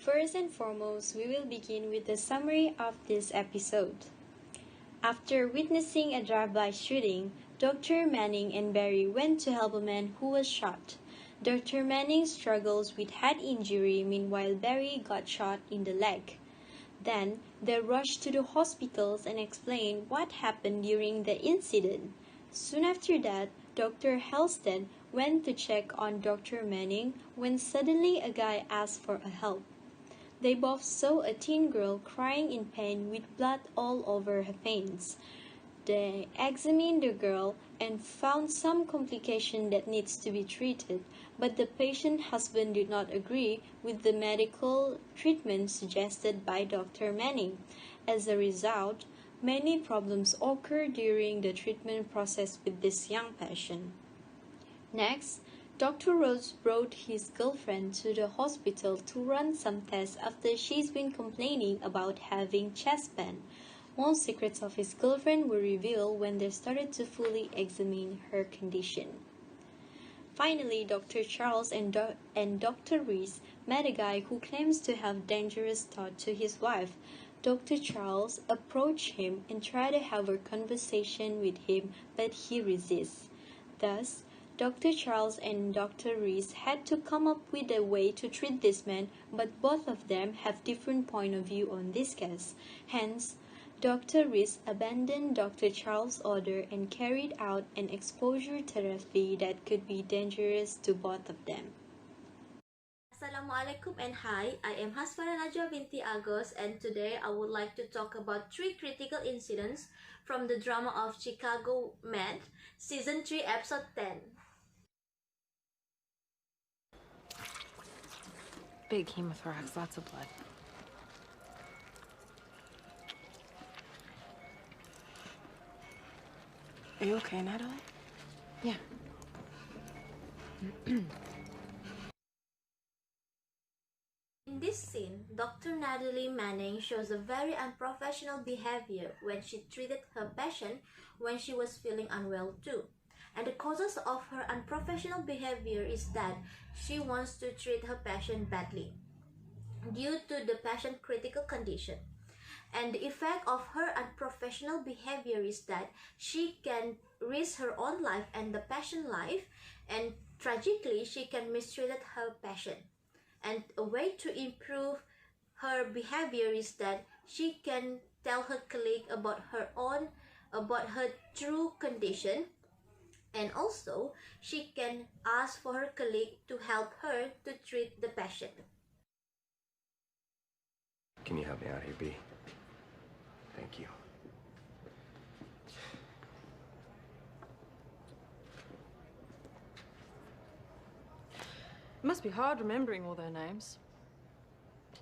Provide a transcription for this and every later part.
First and foremost, we will begin with a summary of this episode. After witnessing a drive-by shooting, Dr. Manning and Barry went to help a man who was shot. Dr. Manning struggles with head injury, meanwhile Barry got shot in the leg. Then, they rushed to the hospitals and explained what happened during the incident. Soon after that, Dr. Halstead went to check on Dr. Manning when suddenly a guy asked for help. They both saw a teen girl crying in pain with blood all over her veins. They examined the girl and found some complication that needs to be treated, but the patient's husband did not agree with the medical treatment suggested by Dr. Manning. As a result, many problems occurred during the treatment process with this young patient. Next, Dr. Rhodes brought his girlfriend to the hospital to run some tests after she's been complaining about having chest pain. More secrets of his girlfriend were revealed when they started to fully examine her condition. Finally, Dr. Charles and Dr. Reese met a guy who claims to have dangerous thoughts to his wife. Dr. Charles approached him and tried to have a conversation with him, but he resists. Thus, Dr. Charles and Dr. Reese had to come up with a way to treat this man, but both of them have different point of view on this case. Hence, Dr. Reese abandoned Dr. Charles' order and carried out an exposure therapy that could be dangerous to both of them. Assalamualaikum and hi, I am Hasfaranajwa Agos, and today I would like to talk about 3 critical incidents from the drama of Chicago Med, Season 3, Episode 10. Big hemothorax, lots of blood. Are you okay, Natalie? Yeah. In this scene, Dr. Natalie Manning shows a very unprofessional behavior when she treated her patient when she was feeling unwell too. And the causes of her unprofessional behavior is that she wants to treat her patient badly due to the patient's critical condition. And the effect of her unprofessional behavior is that she can risk her own life and the patient's life, and tragically she can mistreat her patient. And a way to improve her behavior is that she can tell her colleague about her true condition, and also she can ask for her colleague to help her to treat the patient. Can you help me out here, B? Thank you. It must be hard remembering all their names.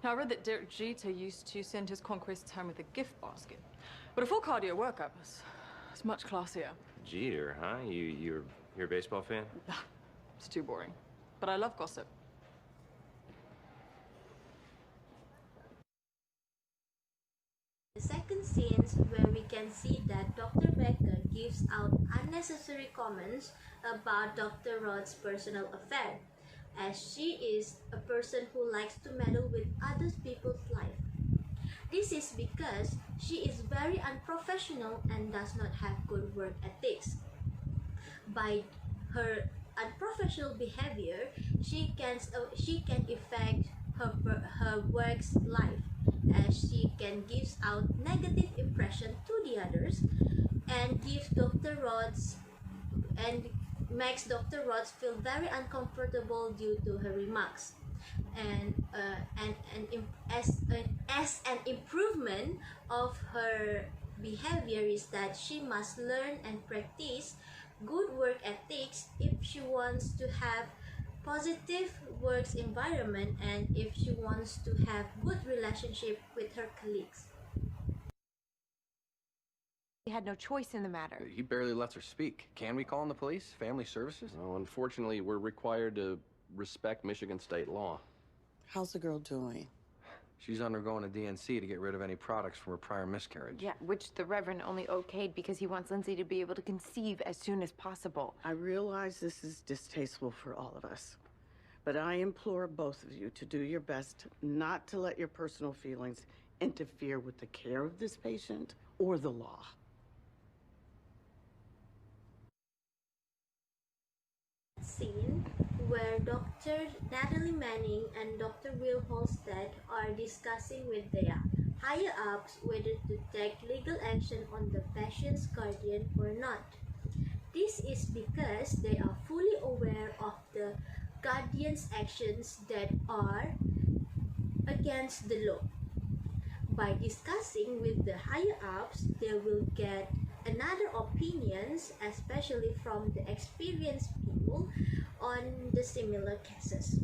Now, I read that Derek Jeter used to send his conquests home with a gift basket. But a full cardio workup is much classier. Jeter, huh? You're a baseball fan? It's too boring. But I love gossip. The second scene where we can see that Dr. Becker gives out unnecessary comments about Dr. Roth's personal affair, as she is a person who likes to meddle with other people's life. This is because she is very unprofessional and does not have good work ethics. By her unprofessional behavior, she can affect her work's life, as she can give out negative impression to the others and makes Dr. Roth feel very uncomfortable due to her remarks. As an improvement of her behavior is that she must learn and practice good work ethics if she wants to have positive works environment and if she wants to have good relationship with her colleagues. He had no choice in the matter. He barely lets her speak. Can we call in the police? Family services? Well, unfortunately, we're required to respect Michigan state law. How's the girl doing? She's undergoing a DNC to get rid of any products from her prior miscarriage. Yeah, which the Reverend only okayed because he wants Lindsay to be able to conceive as soon as possible. I realize this is distasteful for all of us, But I implore both of you to do your best not to let your personal feelings interfere with the care of this patient or the law. Scene where Dr. Natalie Manning and Dr. Will Holstead are discussing with their higher-ups whether to take legal action on the patient's guardian or not. This is because they are fully aware of the guardian's actions that are against the law. By discussing with the higher-ups, they will get another opinions, especially from the experienced people on the similar cases.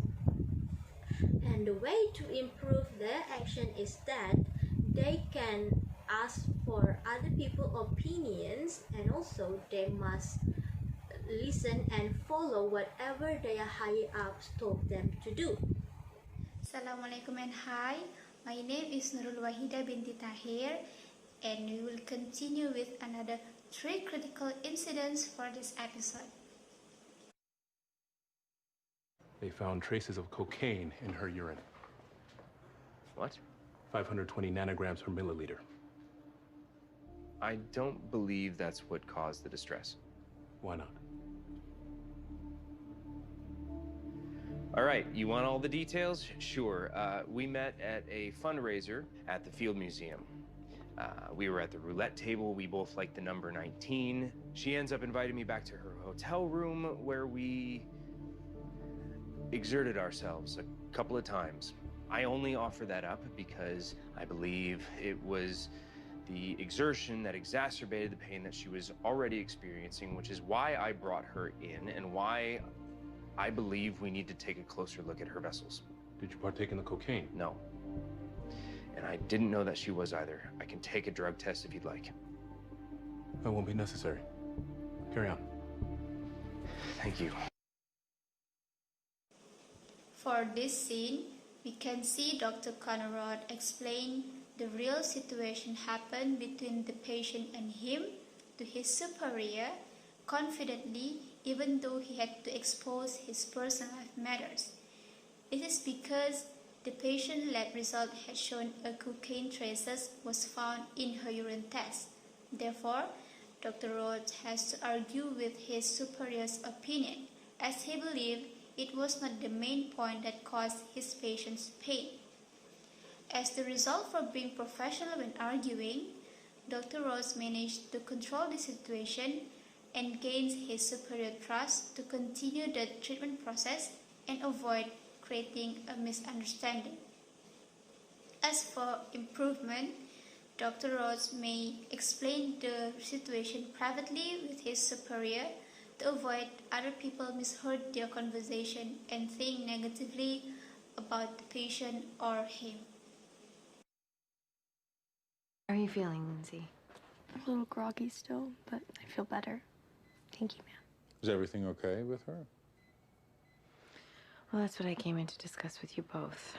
And the way to improve their action is that they can ask for other people's opinions, and also they must listen and follow whatever their higher-ups told them to do. Assalamualaikum and hi, my name is Nurul Wahidah binti Tahir, and we will continue with another 3 critical incidents for this episode. They found traces of cocaine in her urine. What? 520 nanograms per milliliter. I don't believe that's what caused the distress. Why not? All right, you want all the details? Sure. We met at a fundraiser at the Field Museum. We were at the roulette table. We both liked the number 19. She ends up inviting me back to her hotel room where we exerted ourselves a couple of times. I only offer that up because I believe it was the exertion that exacerbated the pain that she was already experiencing, which is why I brought her in and why I believe we need to take a closer look at her vessels. Did you partake in the cocaine? No. And I didn't know that she was either. I can take a drug test if you'd like. That won't be necessary. Carry on. Thank you. For this scene, we can see Dr. Conrad explain the real situation happened between the patient and him to his superior confidently, even though he had to expose his personal life matters. This is because the patient lab result had shown a cocaine traces was found in her urine test. Therefore, Dr. Rhodes has to argue with his superior's opinion, as he believed it was not the main point that caused his patient's pain. As the result for being professional when arguing, Dr. Rhodes managed to control the situation and gains his superior trust to continue the treatment process and avoid creating a misunderstanding. As for improvement, Dr. Rhodes may explain the situation privately with his superior to avoid other people misheard their conversation and think negatively about the patient or him. How are you feeling, Lindsay? I'm a little groggy still, but I feel better. Thank you, ma'am. Is everything okay with her? Well, that's what I came in to discuss with you both.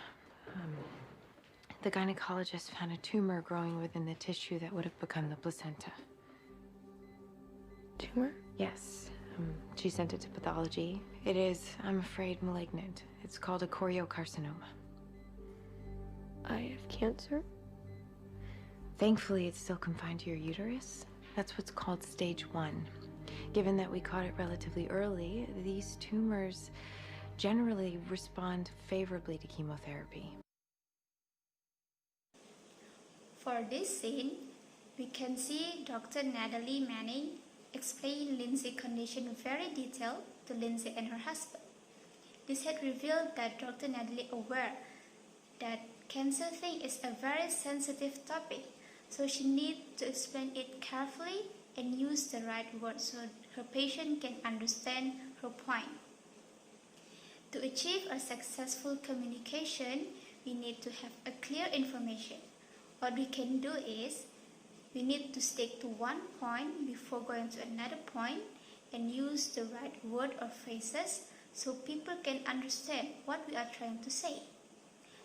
The gynecologist found a tumor growing within the tissue that would have become the placenta. Tumor? Yes. She sent it to pathology. It is, I'm afraid, malignant. It's called a choriocarcinoma. I have cancer? Thankfully, it's still confined to your uterus. That's what's called stage 1. Given that we caught it relatively early, these tumors generally respond favorably to chemotherapy. For this scene, we can see Dr. Natalie Manning explain Lindsay's condition very detailed to Lindsay and her husband. This had revealed that Dr. Natalie aware that cancer thing is a very sensitive topic, so she needs to explain it carefully and use the right words so her patient can understand her point. To achieve a successful communication, we need to have a clear information. What we can do is, we need to stick to one point before going to another point and use the right word or phrases so people can understand what we are trying to say.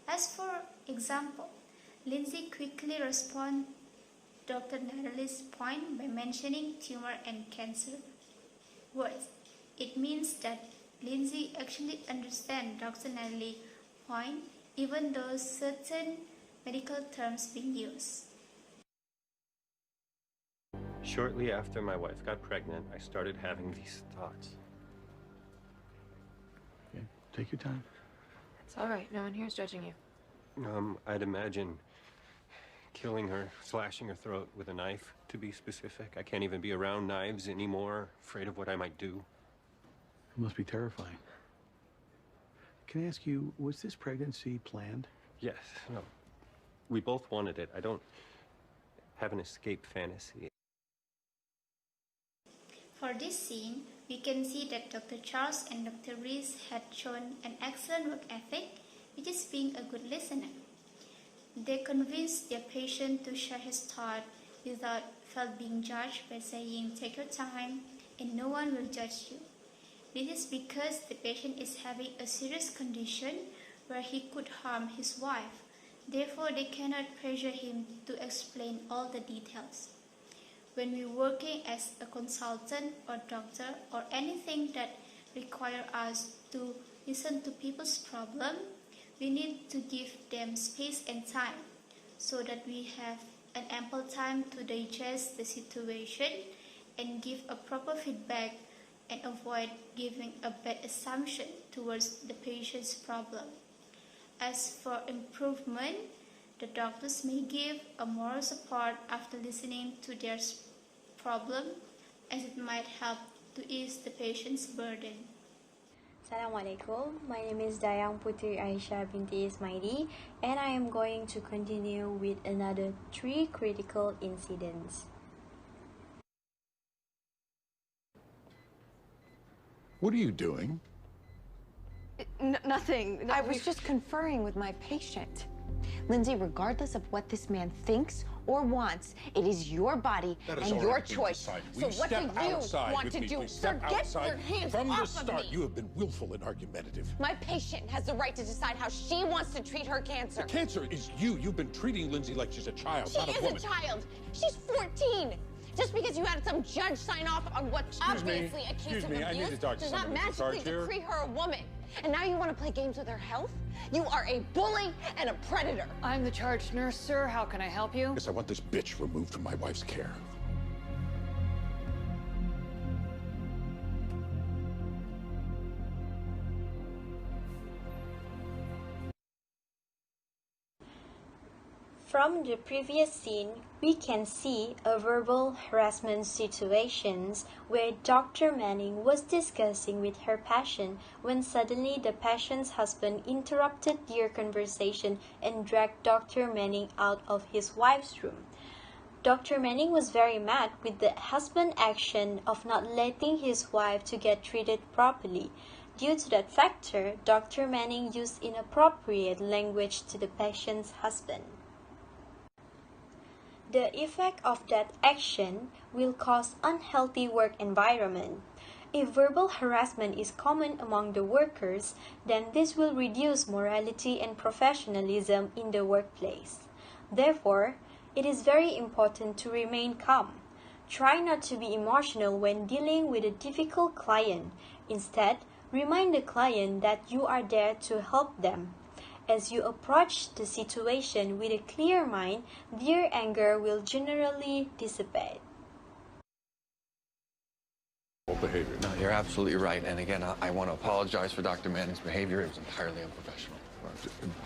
As for example, Lindsay quickly responds Dr. Natalie's point by mentioning tumor and cancer words. It means that Lindsay actually understands Dr. Natalie's point, even though certain medical terms being used. Shortly after my wife got pregnant, I started having these thoughts. Okay, take your time. It's all right. No one here is judging you. I'd imagine killing her, slashing her throat with a knife, to be specific. I can't even be around knives anymore, afraid of what I might do. It must be terrifying. Can I ask you, was this pregnancy planned? Yes, no. We both wanted it. I don't have an escape fantasy. For this scene, we can see that Dr. Charles and Dr. Reese had shown an excellent work ethic, which is being a good listener. They convinced their patient to share his thought without felt being judged by saying, "Take your time and no one will judge you." This is because the patient is having a serious condition where he could harm his wife. Therefore, they cannot pressure him to explain all the details. When we're working as a consultant or doctor or anything that requires us to listen to people's problem, we need to give them space and time so that we have an ample time to digest the situation and give a proper feedback and avoid giving a bad assumption towards the patient's problem. As for improvement, the doctors may give a moral support after listening to their problem, as it might help to ease the patient's burden. Assalamualaikum. My name is Dayang Puteri Aisyah binti Ismaidi, and I am going to continue with another 3 critical incidents. What are you doing? Nothing. I was just conferring with my patient. Lindsay, regardless of what this man thinks or wants, it is your body and your choice. So what do you want to do? Sir, get your hands From the off start, of me. you have been willful and argumentative. My patient has the right to decide how she wants to treat her cancer. The cancer is you. You've been treating Lindsay like she's a child, not a She woman. is a child. She's 14. Just because you had some judge sign off on what obviously a case of abuse does not magically decree her a woman. And now you want to play games with her health? You are a bully and a predator. I'm the charge nurse, sir. How can I help you? Yes, I want this bitch removed from my wife's care. From the previous scene, we can see a verbal harassment situations where Dr. Manning was discussing with her patient when suddenly the patient's husband interrupted their conversation and dragged Dr. Manning out of his wife's room. Dr. Manning was very mad with the husband's action of not letting his wife to get treated properly. Due to that factor, Dr. Manning used inappropriate language to the patient's husband. The effect of that action will cause unhealthy work environment. If verbal harassment is common among the workers, then this will reduce morality and professionalism in the workplace. Therefore, it is very important to remain calm. Try not to be emotional when dealing with a difficult client. Instead, remind the client that you are there to help them. As you approach the situation with a clear mind, their anger will generally dissipate. Behavior. No, you're absolutely right. And again, I want to apologize for Dr. Manning's behavior. It was entirely unprofessional.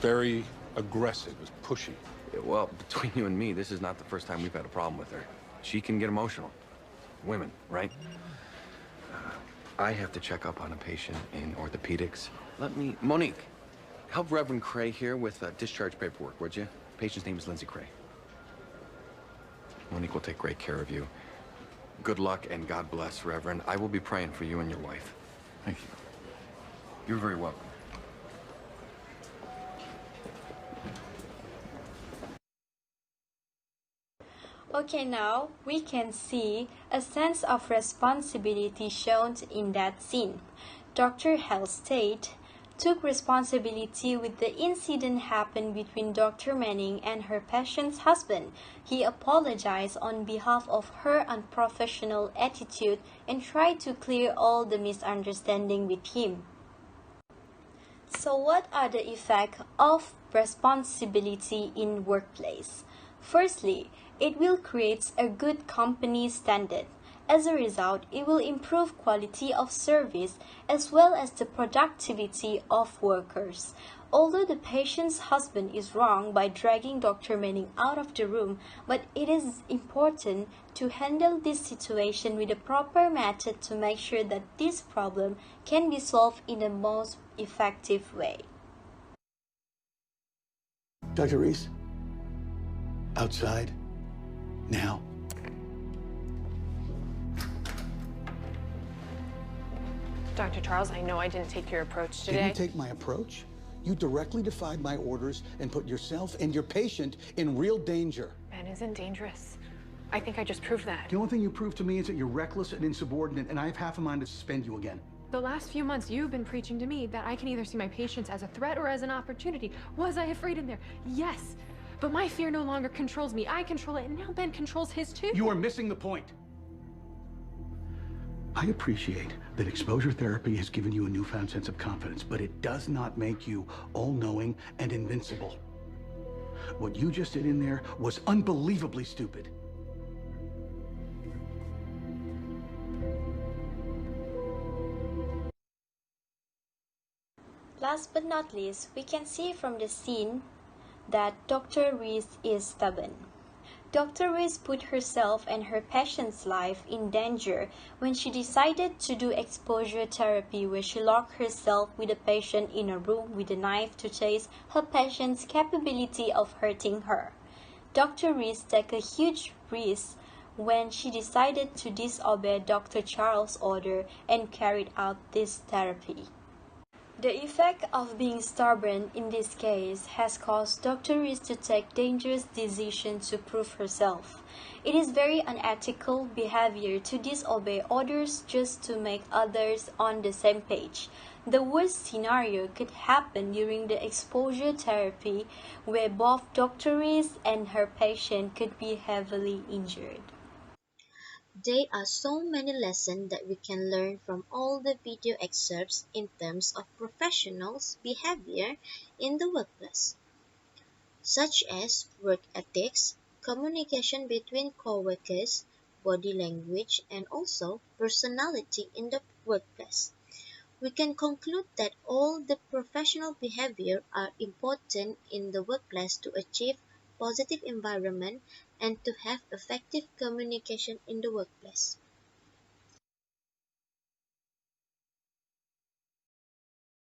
Very aggressive, it was pushy. Yeah, well, between you and me, this is not the first time we've had a problem with her. She can get emotional. Women, right? I have to check up on a patient in orthopedics. Monique, help Reverend Cray here with discharge paperwork, would you? Patient's name is Lindsay Cray. Monique will take great care of you. Good luck and God bless, Reverend. I will be praying for you and your wife. Thank you. You're very welcome. Okay, now we can see a sense of responsibility shown in that scene. Dr. Hell stated, took responsibility with the incident happened between Dr. Manning and her patient's husband. He apologized on behalf of her unprofessional attitude and tried to clear all the misunderstanding with him. So what are the effects of responsibility in workplace? Firstly, it will create a good company standard. As a result, it will improve quality of service as well as the productivity of workers. Although the patient's husband is wrong by dragging Dr. Manning out of the room, but it is important to handle this situation with a proper method to make sure that this problem can be solved in the most effective way. Dr. Reese, outside, now. Dr. Charles, I know I didn't take your approach today. Didn't take my approach? You directly defied my orders and put yourself and your patient in real danger. Ben isn't dangerous. I think I just proved that. The only thing you proved to me is that you're reckless and insubordinate, and I have half a mind to suspend you again. The last few months, you've been preaching to me that I can either see my patients as a threat or as an opportunity. Was I afraid in there? Yes. But my fear no longer controls me. I control it, and now Ben controls his too. You are missing the point. I appreciate that exposure therapy has given you a newfound sense of confidence, but it does not make you all-knowing and invincible. What you just did in there was unbelievably stupid. Last but not least, we can see from the scene that Dr. Reese is stubborn. Dr. Reese put herself and her patient's life in danger when she decided to do exposure therapy, where she locked herself with a patient in a room with a knife to test her patient's capability of hurting her. Dr. Reese took a huge risk when she decided to disobey Dr. Charles' order and carried out this therapy. The effect of being stubborn in this case has caused Dr. Reese to take dangerous decisions to prove herself. It is very unethical behavior to disobey orders just to make others on the same page. The worst scenario could happen during the exposure therapy, where both Dr. Reese and her patient could be heavily injured. There are so many lessons that we can learn from all the video excerpts in terms of professionals' behavior in the workplace, such as work ethics, communication between co-workers, body language, and also personality in the workplace. We can conclude that all the professional behavior are important in the workplace to achieve positive environment and to have effective communication in the workplace.